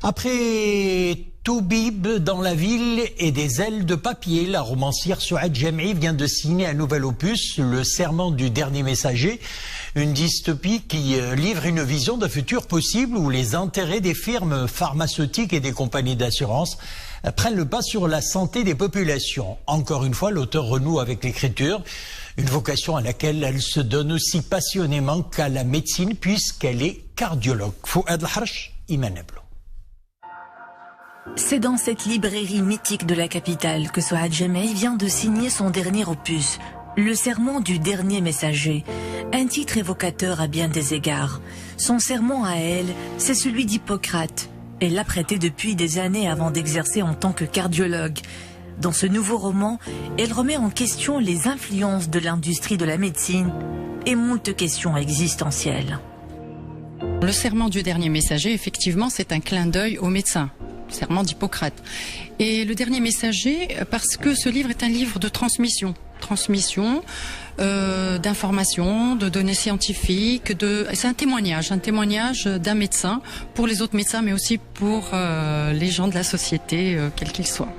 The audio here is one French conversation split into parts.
Après Toubib dans la ville et des ailes de papier, la romancière Souad Jam'i vient de signer un nouvel opus, Le Serment du dernier messager, une dystopie qui livre une vision d'un futur possible où les intérêts des firmes pharmaceutiques et des compagnies d'assurance prennent le pas sur la santé des populations. Encore une fois, l'auteur renoue avec l'écriture, une vocation à laquelle elle se donne aussi passionnément qu'à la médecine puisqu'elle est cardiologue. Fouad Al-Harch, Iman Ablo. C'est dans cette librairie mythique de la capitale que Souad Jam'i vient de signer son dernier opus, Le Serment du dernier messager, un titre évocateur à bien des égards. Son serment à elle, c'est celui d'Hippocrate. Elle l'a prêté depuis des années avant d'exercer en tant que cardiologue. Dans ce nouveau roman, elle remet en question les influences de l'industrie de la médecine et moult questions existentielles. Le serment du dernier messager, effectivement, c'est un clin d'œil aux médecins. Serment d'Hippocrate. Et le dernier messager, parce que ce livre est un livre de transmission. Transmission d'informations, de données scientifiques, c'est un témoignage d'un médecin pour les autres médecins, mais aussi pour les gens de la société, quels qu'ils soient.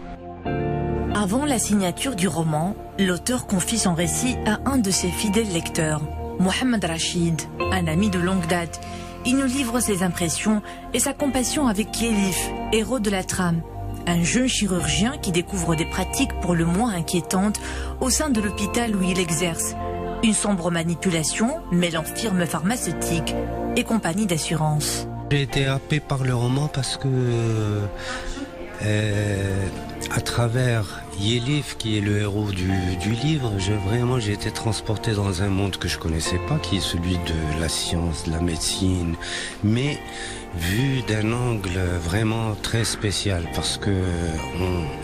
Avant la signature du roman, l'auteur confie son récit à un de ses fidèles lecteurs, Mohamed Rachid, un ami de longue date. Il nous livre ses impressions et sa compassion avec Yelif, héros de la trame, un jeune chirurgien qui découvre des pratiques pour le moins inquiétantes au sein de l'hôpital où il exerce. Une sombre manipulation mêlant firmes pharmaceutiques et compagnies d'assurance. J'ai été happé par le roman parce que à travers Yelif, qui est le héros du livre, j'ai été transporté dans un monde que je connaissais pas, qui est celui de la science, de la médecine, mais vu d'un angle vraiment très spécial, parce que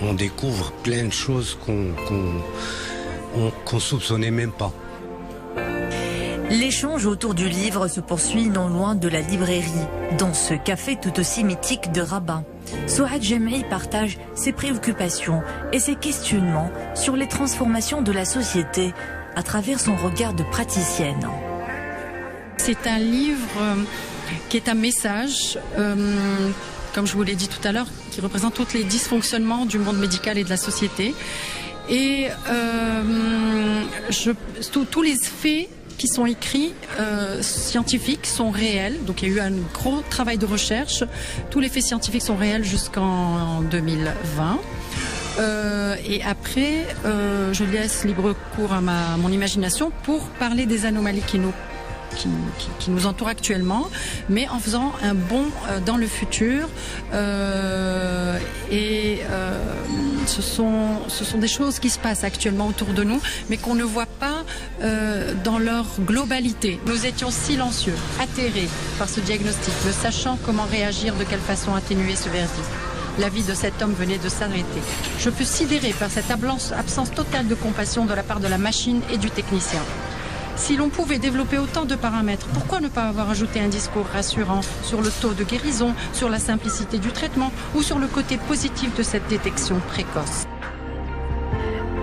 on découvre plein de choses qu'on soupçonnait même pas. L'échange autour du livre se poursuit non loin de la librairie, dans ce café tout aussi mythique de Rabat. Souad Jam'i partage ses préoccupations et ses questionnements sur les transformations de la société à travers son regard de praticienne. C'est un livre qui est un message, comme je vous l'ai dit tout à l'heure, qui représente tous les dysfonctionnements du monde médical et de la société. Et tous les faits qui sont écrits scientifiques sont réels. Donc il y a eu un gros travail de recherche. Tous les faits scientifiques sont réels jusqu'en 2020. Et après, je laisse libre cours à mon imagination pour parler des anomalies qui nous entourent actuellement, mais en faisant un bond dans le futur. Ce sont des choses qui se passent actuellement autour de nous, mais qu'on ne voit pas dans leur globalité. Nous étions silencieux, atterrés par ce diagnostic, ne sachant comment réagir, de quelle façon atténuer ce verdict. La vie de cet homme venait de s'arrêter. Je fus sidéré par cette absence totale de compassion de la part de la machine et du technicien. Si l'on pouvait développer autant de paramètres, pourquoi ne pas avoir ajouté un discours rassurant sur le taux de guérison, sur la simplicité du traitement ou sur le côté positif de cette détection précoce?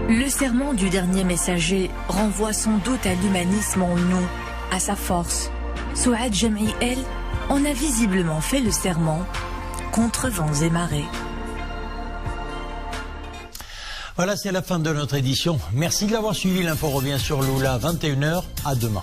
Le serment du dernier messager renvoie sans doute à l'humanisme en nous, à sa force. Souad Jam'i, elle, en a visiblement fait le serment contre vents et marées. Voilà, c'est la fin de notre édition. Merci de l'avoir suivi. L'info revient sur Lula à 21h. À demain.